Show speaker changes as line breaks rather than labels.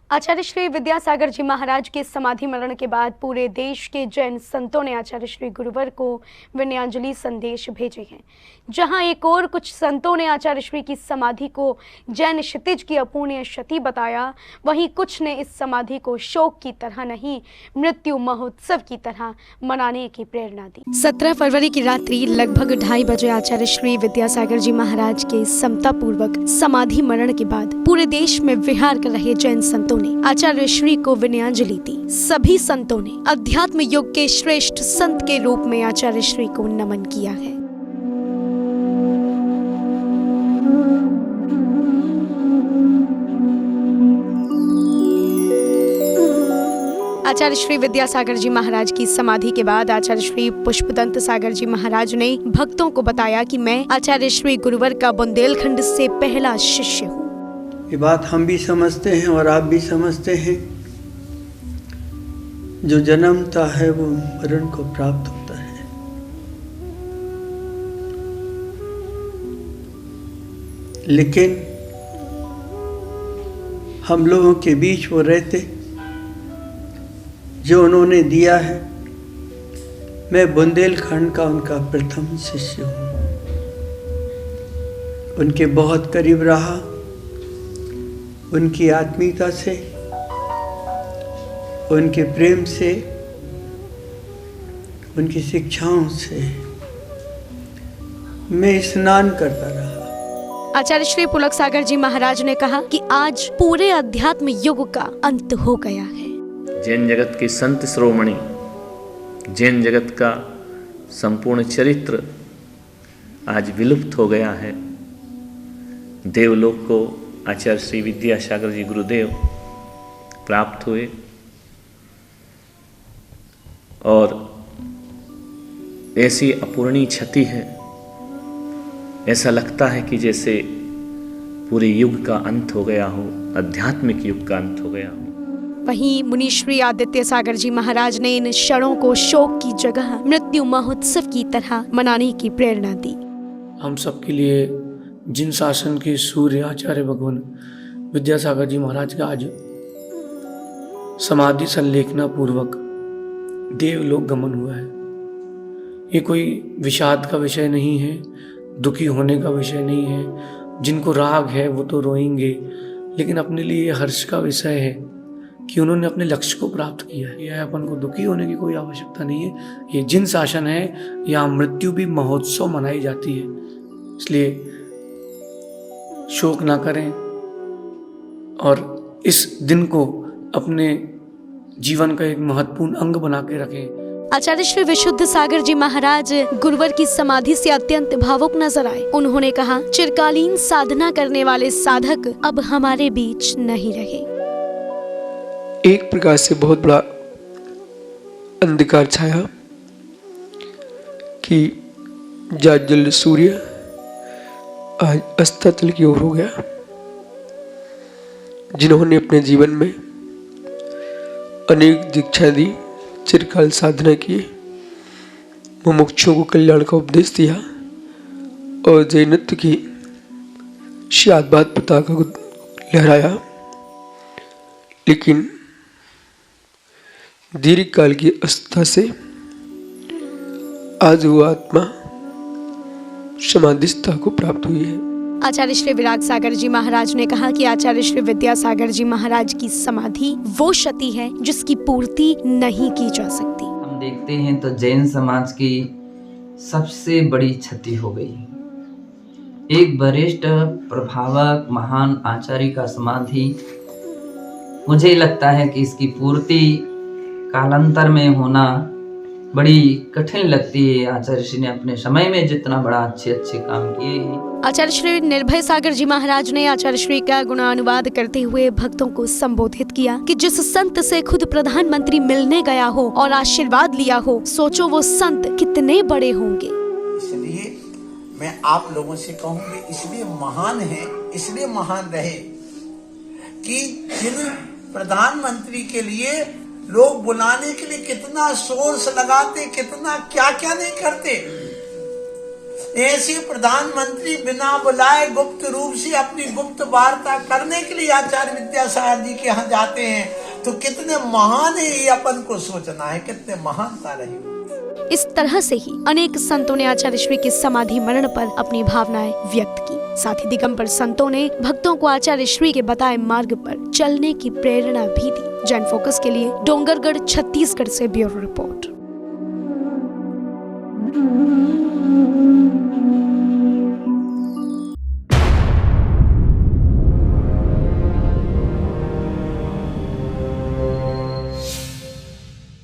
आचार्य श्री विद्यासागर जी महाराज के समाधि मरण के बाद पूरे देश के जैन संतों ने आचार्य श्री गुरुवर को विनयाञ्जलि संदेश भेजे हैं। जहां एक और कुछ संतों ने आचार्य श्री की समाधि को जैन क्षितिज की अपूर्णीय क्षति बताया, वहीं कुछ ने इस समाधि को शोक की तरह नहीं, मृत्यु महोत्सव की तरह मनाने की प्रेरणा दी। 17 फरवरी की रात्रि लगभग 2:30 बजे आचार्य श्री विद्यासागर जी महाराज के समता पूर्वक समाधि मरण के बाद पूरे देश में विहार कर रहे जैन संतों ने आचार्य श्री को विनयाञ्जलि दी। सभी संतों ने अध्यात्म युग के श्रेष्ठ संत के रूप में आचार्य श्री को नमन किया है। आचार्य श्री विद्यासागर जी महाराज की समाधि के बाद आचार्य श्री पुष्पदंत सागर जी महाराज ने भक्तों को बताया कि मैं आचार्य श्री गुरुवर का बुंदेलखंड से पहला शिष्य हूँ।
ये बात हम भी समझते हैं और आप भी समझते हैं, जो जन्मता है वो मरण को प्राप्त होता है। लेकिन हम लोगों के बीच वो रहते जो उन्होंने दिया है। मैं बुंदेलखंड का उनका प्रथम शिष्य हूँ। उनके बहुत करीब रहा, उनकी आत्मीयता से, उनके प्रेम से, उनकी शिक्षाओं से मैं स्नान करता रहा।
आचार्य श्री पुलक सागर जी महाराज ने कहा कि आज पूरे अध्यात्म युग का अंत हो गया है।
जैन जगत के संत श्रोमणी, जैन जगत का संपूर्ण चरित्र आज विलुप्त हो गया है। देवलोक को आचार्य श्री विद्यासागर जी गुरुदेव प्राप्त हुए और ऐसी अपूर्णीय क्षति है, ऐसा लगता है कि जैसे पूरे युग का अंत हो गया हो, आध्यात्मिक युग का अंत हो गया हो।
वहीं मुनीश्री आदित्य सागर जी महाराज ने इन क्षणों को शोक की जगह मृत्यु महोत्सव की तरह मनाने की प्रेरणा दी।
हम सबके लिए जिन शासन के सूर्य आचार्य भगवान विद्यासागर जी महाराज का आज समाधि संलेखना पूर्वक देवलोक गमन हुआ है। ये कोई विषाद का विषय नहीं है, दुखी होने का विषय नहीं है। जिनको राग है वो तो रोएंगे, लेकिन अपने लिए ये हर्ष का विषय है कि उन्होंने अपने लक्ष्य को प्राप्त किया है। यह अपन को दुखी होने की कोई आवश्यकता नहीं है। ये जिन शासन है, यहाँ मृत्यु भी महोत्सव मनाई जाती है, इसलिए शोक ना करें और इस दिन को अपने जीवन का एक महत्वपूर्ण अंग बना के रखें।
आचार्य श्री विशुद्ध सागर जी महाराज गुरुवर की समाधि से अत्यंत भावुक नजर आए। उन्होंने कहा, चिरकालीन साधना करने वाले साधक अब हमारे बीच नहीं रहे।
एक प्रकार से बहुत बड़ा अंधकार छाया कि जाज्वल्य सूर्य आज अस्ताचल की ओर हो गया। जिन्होंने अपने जीवन में अनेक दीक्षा दी, चिरकाल साधना की, मुमुक्षुओं को कल्याण का उपदेश दिया और जैनत्व की शादबाद पताका को लहराया, लेकिन दीर्घ काल की अवस्था से आज वो आत्मा समाधिस्था को प्राप्त हुई है।
आचार्य श्री विराग सागर जी महाराज ने कहा कि आचार्य श्री विद्यासागर जी महाराज की समाधि वो क्षति है जिसकी पूर्ति नहीं की जा सकती।
हम देखते हैं तो जैन समाज की सबसे बड़ी क्षति हो गई। एक वरिष्ठ प्रभावक महान आचार्य का समाधि, मुझे लगता है कि इसकी पूर्ति कालांतर में होना बड़ी कठिन लगती है। आचार्य श्री ने अपने समय में जितना बड़ा अच्छे काम किए हैं।
आचार्य श्री निर्भय सागर जी महाराज ने आचार्य श्री का गुणानुवाद करते हुए भक्तों को संबोधित किया कि जिस संत से खुद प्रधानमंत्री मिलने गया हो और आशीर्वाद लिया हो, सोचो वो संत कितने बड़े होंगे।
इसलिए मैं आप लोगों से कहूँगी, इसलिए महान है, इसलिए महान रहे कि जिन प्रधानमंत्री के लिए लोग बुलाने के लिए कितना सोर्स लगाते, कितना क्या क्या नहीं करते, ऐसे प्रधानमंत्री बिना बुलाए गुप्त रूप से अपनी गुप्त वार्ता करने के लिए आचार्य विद्यासागर जी के यहाँ जाते हैं, तो कितने महान है ये अपन को सोचना है, कितने महानता रही।
इस तरह से ही अनेक संतों ने आचार्य श्री की समाधि मरण पर अपनी भावनाएं व्यक्त की। साथ ही दिगंबर संतों ने भक्तों को आचार्य श्री के बताए मार्ग पर चलने की प्रेरणा भी दी। जैन फोकस के लिए डोंगरगढ़ छत्तीसगढ़ से ब्यूरो रिपोर्ट।